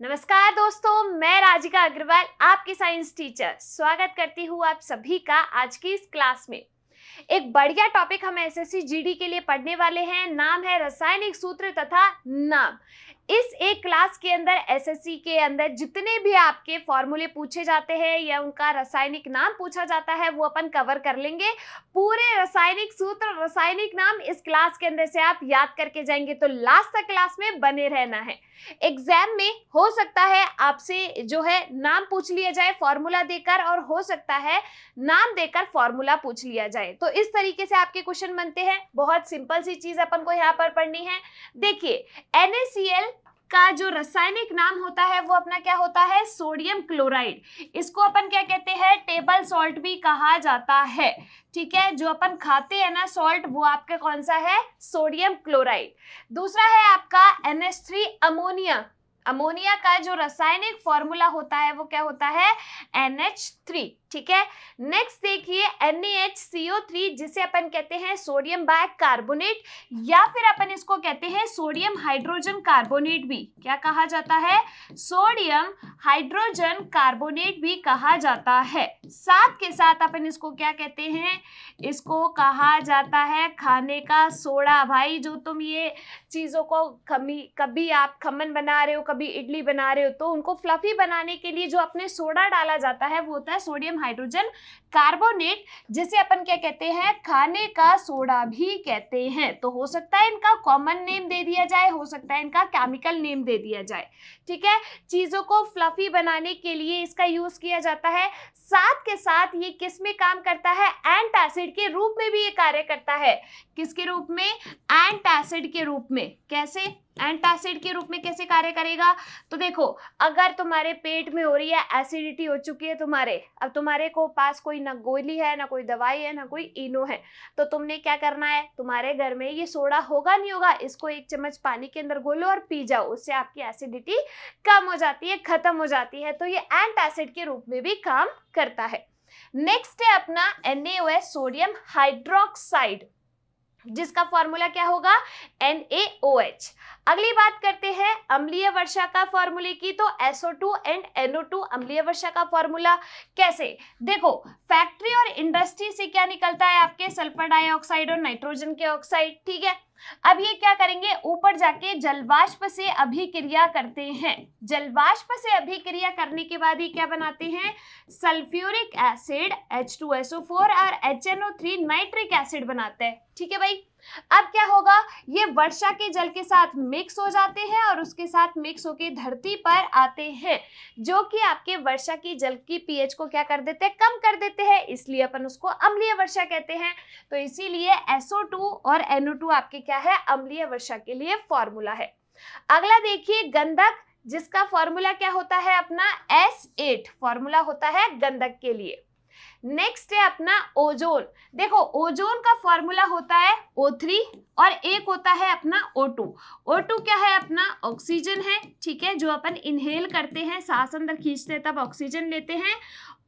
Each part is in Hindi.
नमस्कार दोस्तों, मैं राजिका अग्रवाल आपकी साइंस टीचर स्वागत करती हूँ आप सभी का आज की इस क्लास में। एक बढ़िया टॉपिक हम एसएससी जीडी के लिए पढ़ने वाले हैं। नाम है रासायनिक सूत्र तथा नाम। इस एक क्लास के अंदर एसएससी के अंदर जितने भी आपके फॉर्मूले पूछे जाते हैं या उनका रासायनिक नाम पूछा जाता है वो अपन कवर कर लेंगे। पूरे रासायनिक सूत्र रासायनिक नाम इस क्लास के अंदर से आप याद करके जाएंगे, तो लास्ट तक क्लास में बने रहना है। एग्जाम में हो सकता है आपसे जो है नाम पूछ लिया जाए फॉर्मूला देकर, और हो सकता है नाम देकर फॉर्मूला पूछ लिया जाए। तो इस तरीके से आपके क्वेश्चन बनते हैं। बहुत सिंपल सी चीज अपन को यहाँ पर पढ़नी है। देखिए, NaCl का जो रासायनिक नाम होता है वो अपना क्या होता है? Sodium chloride. इसको अपन क्या कहते हैं? टेबल सॉल्ट भी कहा जाता है। ठीक है, जो अपन खाते हैं ना सॉल्ट, वो आपका कौन सा है? Sodium chloride. दूसरा है आपका NH3 अमोनिया। अमोनिया का जो रासायनिक फॉर्मूला होता है वो क्या होता है? NH3। ठीक है, नेक्स्ट देखिए NaHCO3, जिसे अपन कहते हैं सोडियम बाइकार्बोनेट, या फिर अपन इसको कहते हैं सोडियम हाइड्रोजन कार्बोनेट भी। क्या कहा जाता है? सोडियम हाइड्रोजन कार्बोनेट भी कहा जाता है। साथ के साथ अपन इसको क्या कहते हैं? इसको कहा जाता है खाने का सोडा। भाई, जो तुम ये चीजों को कभी आप खमन बना रहे हो, कभी इडली बना रहे हो, तो उनको फ्लफी बनाने के लिए जो अपने सोडा डाला जाता है वो होता है सोडियम हाइड्रोजन कार्बोनेट, जिसे अपन क्या कहते हैं? खाने का सोडा भी कहते हैं। तो हो सकता है इनका कॉमन नेम दे दिया जाए, हो सकता है इनका केमिकल नेम दे दिया जाए। ठीक है, चीजों को फ्लफी बनाने के लिए इसका यूज किया जाता है। साथ के साथ ये किस में काम करता है? एंटासिड के रूप में भी ये कार्य करता है। किसके रूप में? एंटासिड के रूप में। कैसे? एंटासिड के रूप में कैसे कार्य करेगा? तो देखो, अगर तुम्हारे पेट में हो रही है एसिडिटी हो चुकी है तुम्हारे, अब तुम्हारे को पास कोई ना गोली है, ना कोई दवाई है, ना कोई इनो है, तो तुमने क्या करना है? तुम्हारे घर में ये सोडा होगा नहीं होगा, इसको एक चम्मच पानी के अंदर घोलो और पी जाओ। उससे आपकी एसिडिटी कम हो जाती है, खत्म हो जाती है। तो ये एंटासिड के रूप में भी काम करता है। नेक्स्ट है अपना NaOH, सोडियम हाइड्रोक्साइड, जिसका फॉर्मूला क्या होगा? NaOH। अगली बात करते हैं अम्लीय वर्षा का फॉर्मूले की। तो SO2 एंड NO2 अम्लीय वर्षा का फॉर्मूला कैसे? देखो, फैक्ट्री और इंडस्ट्री से क्या निकलता है? आपके सल्फर डाइऑक्साइड और नाइट्रोजन के ऑक्साइड। ठीक है, अब ये क्या करेंगे? ऊपर जाके जलवाष्प से अभिक्रिया करते हैं। जलवाष्प से अभिक्रिया करने के बाद ही क्या बनाते हैं? सल्फ्यूरिक एसिड H2SO4 और HNO3 नाइट्रिक एसिड बनाते हैं। ठीक है भाई, अब क्या होगा? ये वर्षा के जल के साथ मिक्स हो जाते हैं और उसके साथ मिक्स होके धरती पर आते हैं, जो कि आपके वर्षा की जल की पीएच को क्या कर देते हैं? कम कर देते हैं। इसलिए अपन उसको अम्लीय वर्षा कहते हैं। तो इसीलिए SO2 और NO2 आपके क्या है? अम्लीय वर्षा के लिए फॉर्मूला है। अगला देखिए गंधक, जिसका फॉर्मूला क्या होता है? अपना S8 फॉर्मूला होता है गंधक के लिए। नेक्स्ट है अपना ओजोन। देखो, ओजोन का फॉर्मूला होता है O3 और एक होता है अपना O2। O2 क्या है? अपना ऑक्सीजन है। ठीक है, जो अपन इनहेल करते हैं, सांस अंदर खींचते हैं तब ऑक्सीजन लेते हैं।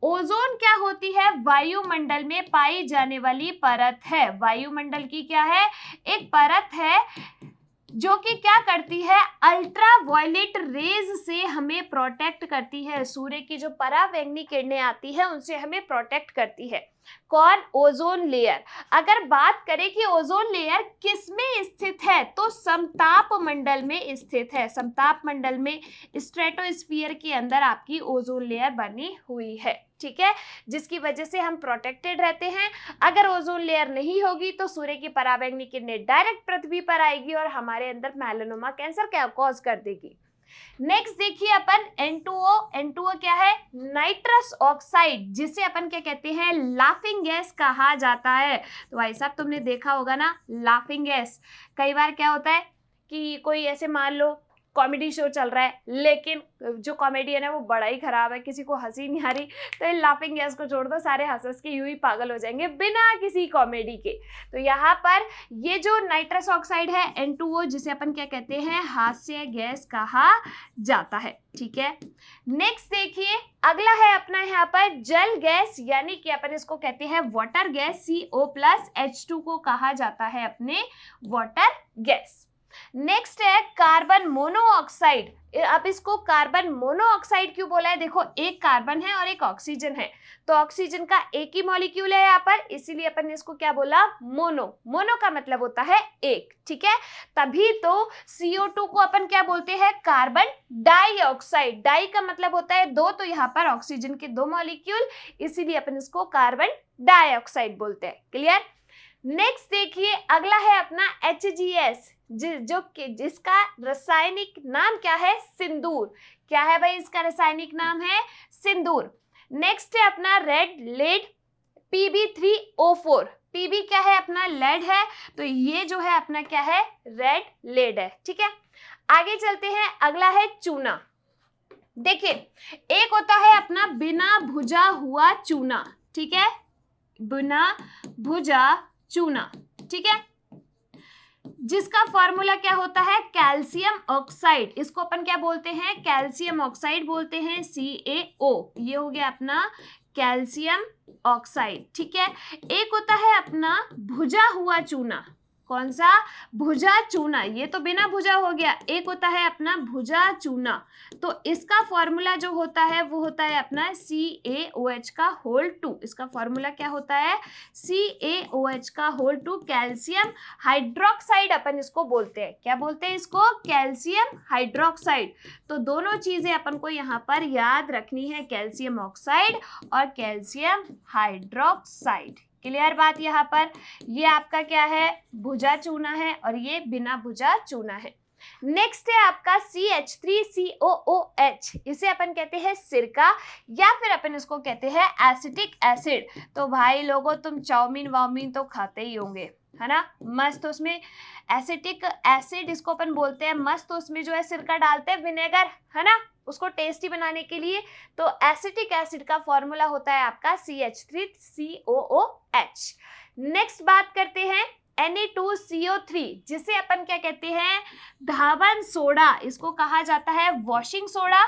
ओजोन क्या होती है? वायुमंडल में पाई जाने वाली परत है। वायुमंडल की क्या है? एक परत है जो कि क्या करती है? अल्ट्रा वायलेट रेज से हमें प्रोटेक्ट करती है। सूर्य की जो परावैंगनी किरणें आती है उनसे हमें प्रोटेक्ट करती है। कौन? Ozone layer. अगर बात करें कि ओजोन लेयर किस में स्थित है, तो समताप मंडल में स्थित है। समताप मंडल में स्ट्रेटोस्फीयर के अंदर आपकी ओजोन लेयर बनी हुई है। ठीक है, जिसकी वजह से हम प्रोटेक्टेड रहते हैं। अगर ओजोन लेयर नहीं होगी तो सूर्य की परावैंगनी किरणें डायरेक्ट पृथ्वी पर आएगी और हमारे अंदर मेलानोमा कैंसर क्या कॉज कर देगी। नेक्स्ट देखिए अपन N2O। N2O क्या है? नाइट्रस ऑक्साइड, जिसे अपन क्या कहते हैं? लाफिंग गैस कहा जाता है। तो भाई साहब, तुमने देखा होगा ना लाफिंग गैस। कई बार क्या होता है कि कोई ऐसे मान लो कॉमेडी शो चल रहा है, लेकिन जो कॉमेडियन है वो बड़ा ही खराब है, किसी को हंसी नहीं आ रही, तो ये लाफिंग गैस को छोड़ दो, सारे हंस हंस के यूं ही पागल हो जाएंगे बिना किसी कॉमेडी के। तो यहाँ पर ये जो नाइट्रस ऑक्साइड है N2O, जिसे अपन क्या कहते हैं? हास्य गैस कहा जाता है। ठीक है, नेक्स्ट देखिए अगला है अपना यहाँ पर जल गैस, यानी कि अपन इसको कहते हैं वाटर गैस। CO+H2 को कहा जाता है अपने वाटर गैस। नेक्स्ट है कार्बन मोनोऑक्साइड। अब इसको कार्बन मोनोऑक्साइड क्यों बोला है, देखो एक कार्बन है और एक ऑक्सीजन है, तो ऑक्सीजन का एक ही मॉलिक्यूल है यहाँ पर, इसीलिए अपन ने इसको क्या बोला, मोनो। मोनो का मतलब होता है एक, ठीक है। तभी तो CO2 को अपन क्या बोलते हैं, कार्बन डाइऑक्साइड। डाई का मतलब होता है दो, तो यहाँ पर ऑक्सीजन के दो मॉलिक्यूल, इसीलिए अपन इसको कार्बन डाइऑक्साइड बोलते हैं। क्लियर। नेक्स्ट देखिए, अगला है अपना HGS, जिसका रासायनिक नाम क्या है, सिंदूर। क्या है भाई इसका रासायनिक नाम है, सिंदूर। नेक्स्ट है अपना रेड लेड, Pb3O4। Pb क्या है अपना, लेड है, तो ये जो है अपना क्या है, रेड लेड है, ठीक है। आगे चलते हैं, अगला है चूना। देखिए एक होता है अपना बिना भुजा हुआ चूना, ठीक है, बिना भुजा चूना, ठीक है, जिसका फॉर्मूला क्या होता है, कैल्शियम ऑक्साइड। इसको अपन क्या बोलते हैं, कैल्शियम ऑक्साइड बोलते हैं, CaO। ये हो गया अपना कैल्शियम ऑक्साइड, ठीक है। एक होता है अपना भुजा हुआ चूना, कौन सा, भुजा चूना, ये तो बिना भुजा हो गया। एक होता है अपना भुजा चूना, तो इसका फॉर्मूला जो होता है वो होता है अपना CaOH का होल 2। इसका फॉर्मूला क्या होता है, CaOH का होल 2, कैल्शियम हाइड्रोक्साइड अपन इसको बोलते हैं। क्या बोलते हैं इसको, कैल्शियम हाइड्रोक्साइड। तो दोनों चीजें अपन को यहाँ पर याद रखनी है, कैल्शियम ऑक्साइड और कैल्शियम हाइड्रोक्साइड। क्लियर बात यहाँ पर। ये आपका क्या है, भुजा चूना है और ये बिना भुजा चूना है। नेक्स्ट है आपका CH3COOH। इसे अपन कहते हैं सिरका, या फिर अपन इसको कहते हैं एसिटिक एसिड। तो भाई लोगों तुम चाउमीन वाउमीन तो खाते ही होंगे, है ना, मस्त उसमें एसिटिक एसिड इसको अपन बोलते हैं, मस्त उसमें जो है सिरका डालते हैं, विनेगर, है ना, उसको टेस्टी बनाने के लिए। तो एसिटिक एसिड का फॉर्मूला होता है आपका CH3COOH। नेक्स्ट बात करते हैं Na2CO3, जिसे अपन क्या कहते हैं, धावन सोडा। इसको कहा जाता है वॉशिंग सोडा,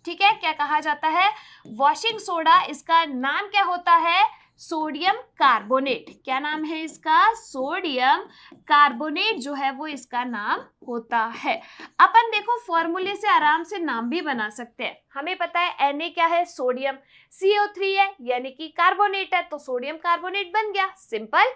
ठीक है, क्या कहा जाता है, वॉशिंग सोडा। इसका नाम क्या होता है, सोडियम कार्बोनेट। क्या नाम है इसका, सोडियम कार्बोनेट जो है वो इसका नाम होता है। अपन देखो फॉर्मूले से आराम से नाम भी बना सकते हैं। हमें पता है Na क्या है, सोडियम, CO3 है यानी कि कार्बोनेट है, तो सोडियम कार्बोनेट बन गया, सिंपल।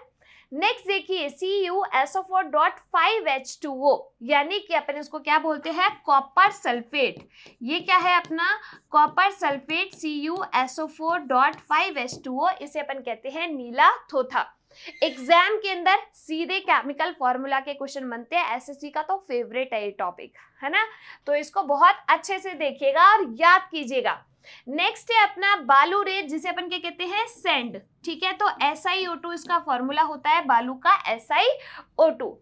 नेक्स्ट देखिए CuSO4.5H2O, यानी कि अपन इसको क्या बोलते हैं, कॉपर सल्फेट। ये क्या है अपना, कॉपर सल्फेट, CuSO4.5H2O। इसे अपन कहते हैं नीला थोथा। एग्जाम के अंदर सीधे केमिकल फॉर्मूला के क्वेश्चन बनते हैं, SSC का तो फेवरेट है ये टॉपिक, है ना, तो इसको बहुत अच्छे से देखिएगा और याद कीजिएगा। नेक्स्ट है अपना बालू रेत, जिसे अपन क्या कहते हैं, सैंड, ठीक है, तो SiO2 इसका फॉर्मूला होता है बालू का, SiO2।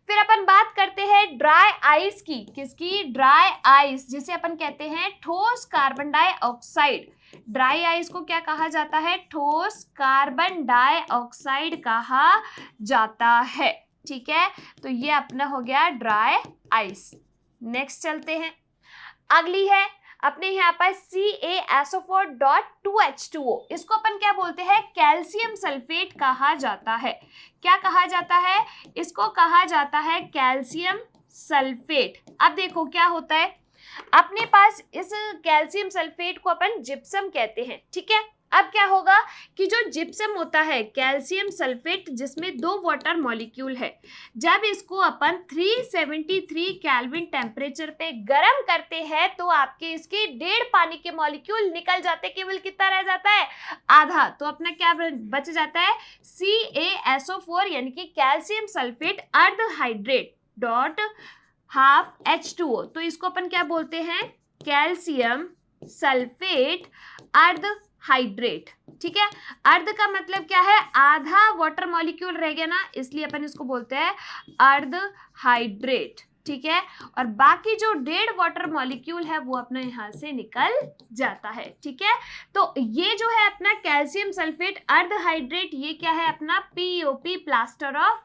फिर अपन बात करते हैं ड्राई आइस की, किसकी, ड्राई आइस, जिसे अपन कहते हैं ठोस कार्बन डाइऑक्साइड। ड्राई आइस को क्या कहा जाता है, ठोस कार्बन डाइऑक्साइड कहा जाता है, ठीक है, तो ये अपना हो गया ड्राई आइस। नेक्स्ट चलते हैं, अगली है अपने यहाँ पर CaSO4.2H2O। इसको अपन क्या बोलते हैं, कैल्शियम सल्फेट कहा जाता है। क्या कहा जाता है, इसको कहा जाता है कैल्शियम सल्फेट। अब देखो क्या होता है, अपने पास इस कैल्शियम सल्फेट को अपन जिप्सम कहते हैं, ठीक है। अब क्या होगा कि जो जिप्सम होता है, कैल्शियम सल्फेट, जिसमें 2 वाटर मॉलिक्यूल है, जब इसको अपन 373 केल्विन टेम्परेचर पे गर्म करते हैं तो आपके इसके 1.5 पानी के मॉलिक्यूल निकल जाते, केवल कितना रह जाता है, आधा। तो अपना क्या बच जाता है, CaSO4 यानी कि कैल्शियम सल्फेट अर्ध हाइड्रेट डॉट हाफ H2O। तो इसको अपन क्या बोलते हैं, कैल्शियम सल्फेट अर्ध हाइड्रेट, ठीक है। अर्ध का मतलब क्या है, आधा वाटर मॉलिक्यूल रह गया ना, इसलिए अपन इसको बोलते हैं अर्ध हाइड्रेट, ठीक है। और बाकी जो 1.5 वाटर मॉलिक्यूल है वो अपना यहाँ से निकल जाता है, ठीक है। तो ये जो है अपना कैल्शियम सल्फेट अर्ध हाइड्रेट, ये क्या है अपना POP, प्लास्टर ऑफ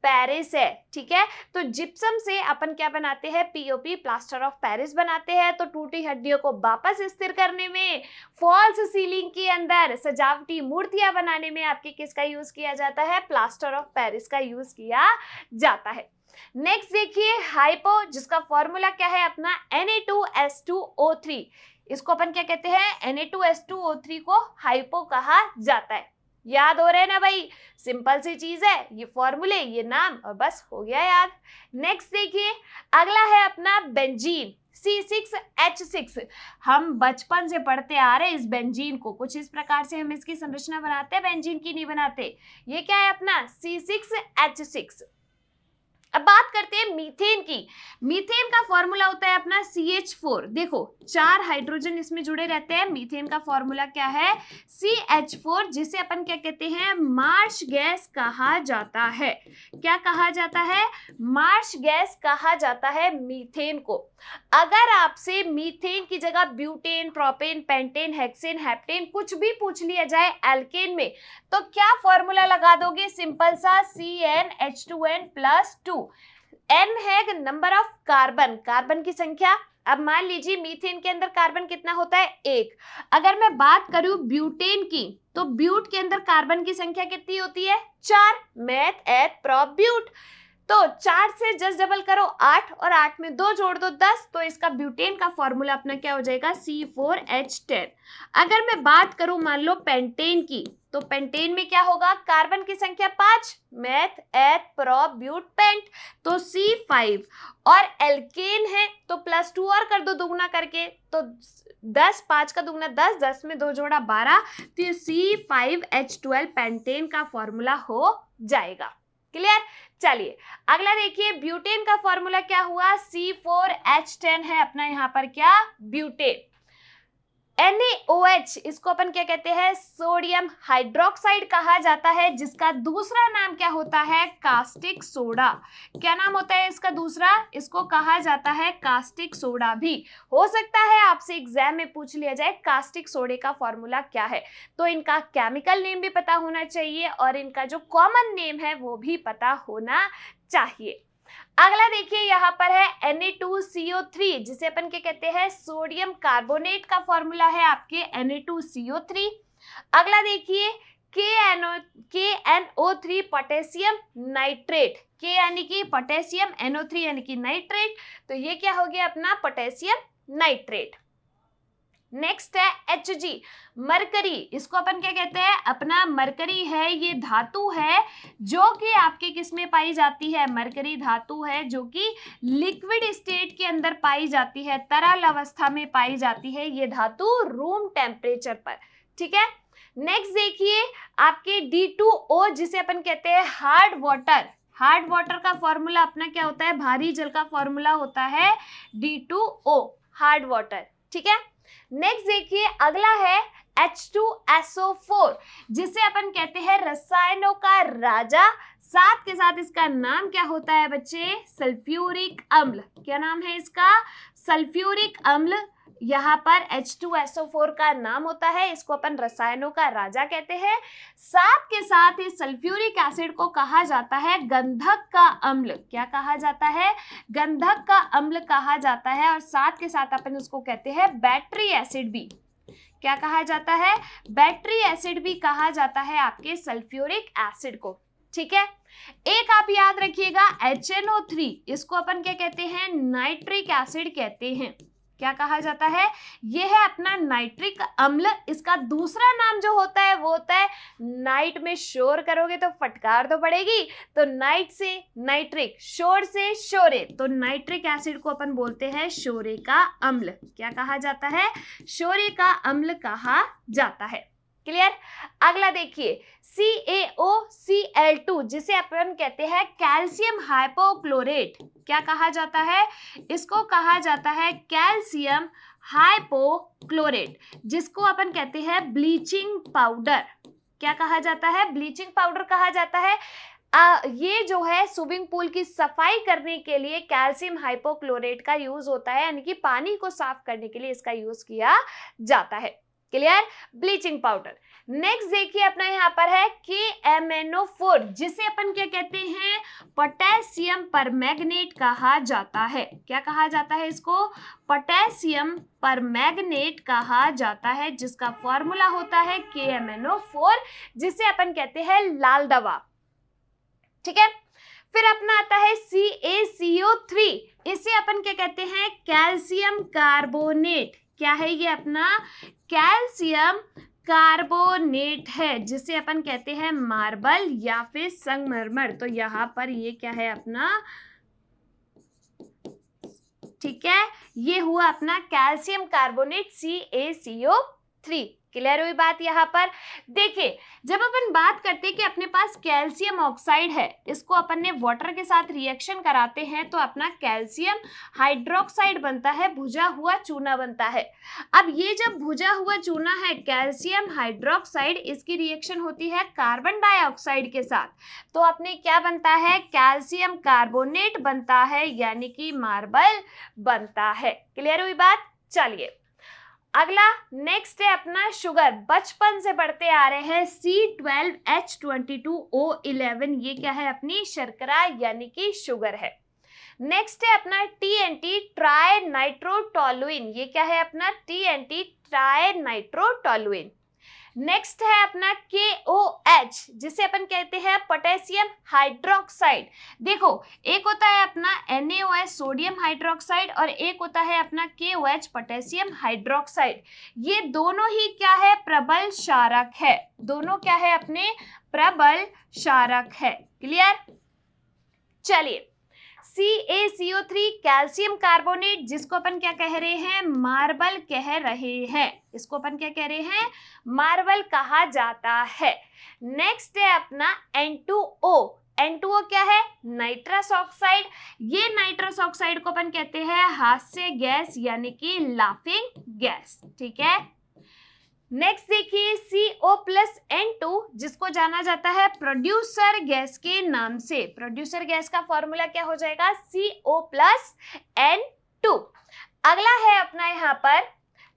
पेरिस है, ठीक है। तो जिप्सम से अपन क्या बनाते हैं, पीओपी, प्लास्टर ऑफ पेरिस बनाते हैं। तो टूटी हड्डियों को वापस स्थिर करने में, फॉल्स सीलिंग के अंदर सजावटी मूर्तियां बनाने में आपके किसका यूज किया जाता है, प्लास्टर ऑफ पेरिस का यूज किया जाता है। नेक्स्ट देखिए हाइपो, जिसका फॉर्मूला क्या है अपना Na2S2O3। इसको अपन क्या कहते हैं, Na2S2O3 को हाइपो कहा जाता है। याद हो रहे हैं ना भाई, सिंपल सी चीज है, ये फॉर्मूले, ये नाम, और बस हो गया याद। नेक्स्ट देखिए अगला है अपना बेंजीन, C6H6। हम बचपन से पढ़ते आ रहे हैं इस बेंजीन को, कुछ इस प्रकार से हम इसकी संरचना बनाते हैं, बेंजीन की नहीं बनाते। ये क्या है अपना C6H6। अब बात करते हैं मीथेन की। मीथेन का फॉर्मूला होता है अपना CH4। देखो 4 हाइड्रोजन इसमें जुड़े रहते हैं। मीथेन का फॉर्मूला क्या है, CH4, जिसे अपन क्या कहते हैं, मार्श गैस कहा जाता है। क्या कहा जाता है, मार्श गैस कहा जाता है मीथेन को। अगर आपसे मीथेन की जगह butane, propane, pentane, hexane, heptane कुछ भी पूछ लिया जाए एल्केन में, तो क्या फॉर्मूला लगा दोगे, सिंपल सा CnH2n+2। n है नंबर ऑफ कार्बन, कार्बन की संख्या। अब मान लीजिए मीथेन के अंदर कार्बन कितना होता है, 1। अगर मैं बात करूं ब्यूटेन की, तो ब्यूट के अंदर कार्बन की संख्या कितनी होती है, 4। मैथ एथ प्रोप ब्यूट। तो 4 से जस्ट डबल करो 8, और 8 में 2 जोड़ दो 10। तो इसका ब्यूटेन का फॉर्मूला अपना क्या हो जाएगा, C4H10। अगर मैं बात करूं मान लो पेंटेन की, तो पेंटेन में क्या होगा, कार्बन की संख्या 5। मैथ एथ प्रोप ब्यूट पेंट, तो C5। और एल्केन है तो +2 और कर दो दुगना करके, तो 10, 5 का दुगना 10, 10 में 2 जोड़ा 12। तो ये C5H12 पेंटेन का फॉर्मूला हो जाएगा। क्लियर। चलिए अगला देखिए, ब्यूटेन का फॉर्मूला क्या हुआ, C4H10 है अपना यहाँ पर क्या, ब्यूटेन। NaOH, इसको अपन क्या कहते हैं, सोडियम हाइड्रोक्साइड कहा जाता है, जिसका दूसरा नाम क्या होता है, कास्टिक सोडा। क्या नाम होता है इसका दूसरा, इसको कहा जाता है कास्टिक सोडा भी। हो सकता है आपसे एग्जाम में पूछ लिया जाए कास्टिक सोडे का फॉर्मूला क्या है, तो इनका केमिकल नेम भी पता होना चाहिए और इनका जो कॉमन नेम है वो भी पता होना चाहिए। अगला देखिए यहाँ पर है Na2CO3, जिसे अपन क्या कहते हैं, सोडियम कार्बोनेट का फॉर्मूला है आपके Na2CO3। अगला देखिए KNO3 पोटेशियम नाइट्रेट, K यानी कि पोटेशियम, NO3 यानी कि नाइट्रेट, तो ये क्या हो गया अपना पोटेशियम नाइट्रेट। नेक्स्ट है Hg, मरकरी। इसको अपन क्या कहते हैं, अपना मरकरी है, ये धातु है जो कि आपके किस में पाई जाती है, मरकरी धातु है जो कि लिक्विड स्टेट के अंदर पाई जाती है, तरल अवस्था में पाई जाती है ये धातु रूम टेम्परेचर पर, ठीक है। नेक्स्ट देखिए आपके D2O, जिसे अपन कहते हैं हार्ड वाटर। हार्ड वाटर का फॉर्मूला अपना क्या होता है, भारी जल का फॉर्मूला होता है D2O, हार्ड वाटर, ठीक है। नेक्स्ट देखिए अगला है H2SO4, जिसे अपन कहते हैं रसायनों का राजा। साथ के साथ इसका नाम क्या होता है बच्चे, सल्फ्यूरिक अम्ल। क्या नाम है इसका, सल्फ्यूरिक अम्ल। यहाँ पर H2SO4 का नाम होता है, इसको अपन रसायनों का राजा कहते हैं। साथ के साथ इस सल्फ्यूरिक एसिड को कहा जाता है गंधक का अम्ल। क्या कहा जाता है, गंधक का अम्ल कहा जाता है। और साथ के साथ अपन उसको कहते हैं बैटरी एसिड भी। क्या कहा जाता है, बैटरी एसिड भी कहा जाता है आपके सल्फ्यूरिक एसिड को, ठीक है। एक आप याद रखिएगा HNO3, इसको अपन क्या कहते हैं, नाइट्रिक एसिड कहते हैं। क्या कहा जाता है, यह है अपना नाइट्रिक अम्ल। इसका दूसरा नाम जो होता है वो होता है, नाइट में शोर करोगे तो फटकार तो पड़ेगी, तो नाइट से नाइट्रिक, शोर से शोरे, तो नाइट्रिक एसिड को अपन बोलते हैं शोरे का अम्ल। क्या कहा जाता है, शोरे का अम्ल कहा जाता है। क्लियर। अगला देखिए CaOCl2, जिसे अपन कहते हैं कैल्शियम हाइपोक्लोरेट। क्या कहा जाता है, इसको कहा जाता है कैल्शियम हाइपोक्लोरेट, जिसको अपन कहते हैं ब्लीचिंग पाउडर। क्या कहा जाता है, ब्लीचिंग पाउडर कहा जाता है। ये जो है स्विमिंग पूल की सफाई करने के लिए कैल्शियम हाइपोक्लोरेट का यूज होता है, यानी कि पानी को साफ करने के लिए इसका यूज किया जाता है। Clear, bleaching powder. नेक्स्ट देखिए अपना यहाँ पर है KMnO4, जिसे अपन क्या कहते हैं, पोटेशियम परमैंगनेट कहा जाता है। क्या कहा जाता है इसको, पोटेशियम परमैंगनेट कहा जाता है, जिसका फॉर्मूला होता है KMnO4, जिसे अपन कहते हैं लाल दवा। ठीक है, फिर अपना आता है CaCO3, इसे अपन क्या कहते हैं, कैल्शियम कार्बोनेट। क्या है ये अपना, कैल्शियम कार्बोनेट है, जिसे अपन कहते हैं मार्बल या फिर संगमरमर। तो यहाँ पर ये क्या है अपना, ठीक है, ये हुआ अपना कैल्शियम कार्बोनेट CaCO3। क्लियर हुई बात यहाँ पर। देखिए जब अपन बात करते हैं कि अपने पास कैल्शियम ऑक्साइड है, इसको अपन ने वाटर के साथ रिएक्शन कराते हैं तो अपना कैल्शियम हाइड्रोक्साइड बनता है, भुजा हुआ चूना बनता है। अब ये जब भुजा हुआ चूना है कैल्शियम हाइड्रोक्साइड, इसकी रिएक्शन होती है कार्बन डाइऑक्साइड के साथ, तो अपने क्या बनता है, कैल्शियम कार्बोनेट बनता है, यानी कि मार्बल बनता है। क्लियर हुई बात। चलिए अगला नेक्स्ट है अपना शुगर, बचपन से पढ़ते आ रहे हैं C12H22O11, ये क्या है अपनी शर्करा यानी कि शुगर है। नेक्स्ट है अपना TNT ट्राई नाइट्रोटोलुइन, ये क्या है अपना TNT ट्राई नाइट्रोटोलुइन। नेक्स्ट है अपना KOH, जिसे अपन कहते हैं पोटेशियम हाइड्रोक्साइड। देखो एक होता है अपना NaOH सोडियम हाइड्रोक्साइड और एक होता है अपना KOH पोटेशियम हाइड्रोक्साइड। ये दोनों ही क्या है, प्रबल क्षारक है। दोनों क्या है अपने, प्रबल क्षारक है। क्लियर। चलिए CaCO3 कैल्शियम कार्बोनेट, जिसको अपन क्या कह रहे हैं, मार्बल कह रहे हैं। इसको अपन क्या कह रहे हैं, मार्बल कहा जाता है। नेक्स्ट है अपना N2O। N2O क्या है, नाइट्रस ऑक्साइड। ये नाइट्रस ऑक्साइड को अपन कहते हैं हास्य गैस यानी कि लाफिंग गैस। ठीक है। नेक्स्ट देखिए CO+N2, जिसको जाना जाता है प्रोड्यूसर गैस के नाम से। प्रोड्यूसर गैस का फॉर्मूला क्या हो जाएगा, CO+N2। अगला है अपना यहाँ पर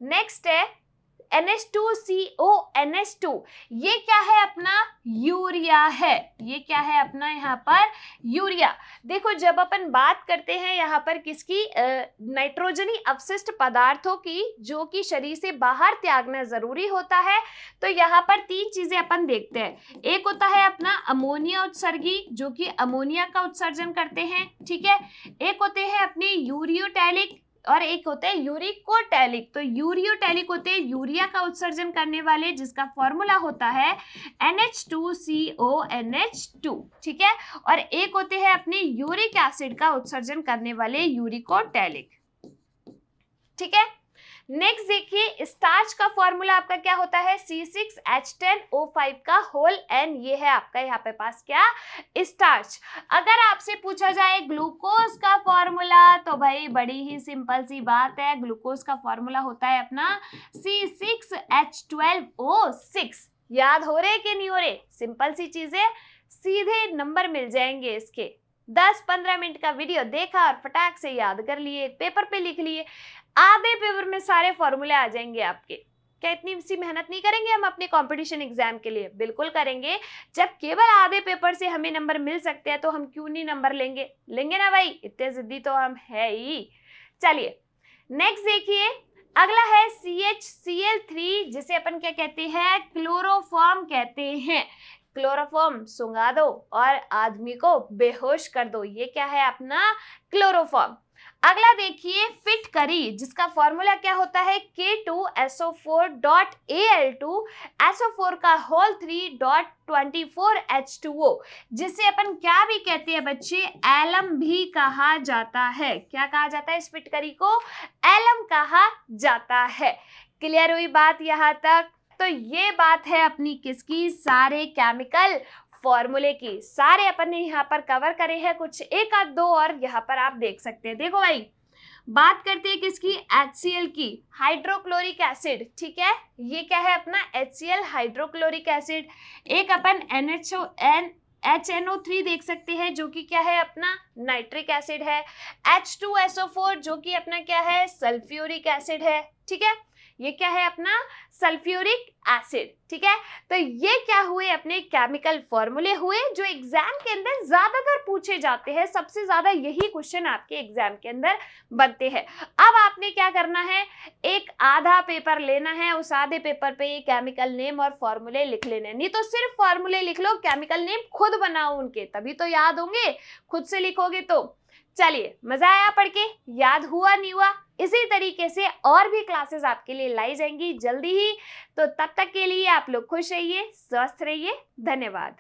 नेक्स्ट है NH2CONH2, ये क्या है अपना, यूरिया है। ये क्या है अपना यहाँ पर, यूरिया। देखो जब अपन बात करते हैं यहाँ पर किसकी, नाइट्रोजनी अवशिष्ट पदार्थों की, जो कि शरीर से बाहर त्यागना जरूरी होता है, तो यहाँ पर तीन चीजें अपन देखते हैं। एक होता है अपना अमोनिया उत्सर्गी, जो कि अमोनिया का उत्सर्जन करते हैं। ठीक है। एक होते हैं अपने यूरियोटैलिक और एक होते हैं यूरिकोटैलिक। तो यूरियोटैलिक होते हैं यूरिया का उत्सर्जन करने वाले, जिसका फॉर्मूला होता है NH2CONH2। ठीक है। और एक होते हैं अपने यूरिक एसिड का उत्सर्जन करने वाले, यूरिकोटैलिक। ठीक है। नेक्स्ट देखिए स्टार्च का फॉर्मूला आपका क्या होता है, C6H10O5 का होल N, ये है आपका यहाँ पे पास क्या, स्टार्च। अगर आपसे पूछा जाए ग्लूकोज का फॉर्मूला, तो भाई बड़ी ही सिंपल सी बात है, ग्लूकोज का फॉर्मूला होता है अपना C6H12O6। याद हो रहे कि नहीं हो रहे, सिंपल सी चीजें, सीधे नंबर मिल जाएंगे इसके। 10-15 मिनट का वीडियो देखा और फटाक से याद कर लिए, पेपर पे लिख लिए, आधे पेपर में सारे फॉर्मूले आ जाएंगे आपके। क्या इतनी सी मेहनत नहीं करेंगे हम अपने कंपटीशन एग्जाम के लिए? बिल्कुल करेंगे। जब केवल आधे पेपर से हमें नंबर मिल सकते हैं तो हम क्यों नहीं नंबर लेंगे, लेंगे ना भाई, इतने जिद्दी तो हम है ही। चलिए नेक्स्ट देखिए, अगला है CHCl3, जिसे अपन क्या कहते हैं, क्लोरोफॉर्म कहते हैं। क्लोरोफॉर्म सुंगा दो और आदमी को बेहोश कर दो, ये क्या है अपना क्लोरोफॉर्म। अगला देखिए फिटकरी, जिसका फॉर्मूला क्या होता है, K2SO4.Al2 SO4 का होल 3.24H2O, जिसे अपन क्या भी कहते हैं बच्चे, एलम भी कहा जाता है। क्या कहा जाता है इस फिटकरी को, एलम कहा जाता है। क्लियर हुई बात यहाँ तक। तो ये बात है अपनी किसकी, सारे केमिकल फॉर्मूले की, सारे अपन ने यहाँ पर कवर करे हैं, कुछ एक आध दो और यहाँ पर आप देख सकते हैं। देखो भाई बात करते हैं किसकी, HCl की, हाइड्रोक्लोरिक एसिड। ठीक है। ये क्या है अपना HCl हाइड्रोक्लोरिक एसिड। एक अपन HNO3 देख सकते हैं, जो कि क्या है अपना नाइट्रिक एसिड है। H2SO4 जो कि अपना क्या है, सल्फ्यूरिक एसिड है। ठीक है, ये क्या है अपना सल्फ्यूरिक एसिड। ठीक है, तो ये क्या हुए अपने केमिकल फॉर्मूले हुए जो एग्जाम के अंदर ज्यादातर पूछे जाते हैं, सबसे ज्यादा यही क्वेश्चन आपके एग्जाम के अंदर बनते हैं। अब आपने क्या करना है, एक आधा पेपर लेना है, उस आधे पेपर पे ये केमिकल नेम और फॉर्मूले लिख लेने, नहीं तो सिर्फ फॉर्मूले लिख लो, केमिकल नेम खुद बनाओ उनके, तभी तो याद होंगे, खुद से लिखोगे तो। चलिए, मजा आया पढ़ के, याद हुआ नहीं हुआ? इसी तरीके से और भी क्लासेस आपके लिए लाई जाएंगी जल्दी ही, तो तब तक के लिए आप लोग खुश रहिए, स्वस्थ रहिए, धन्यवाद।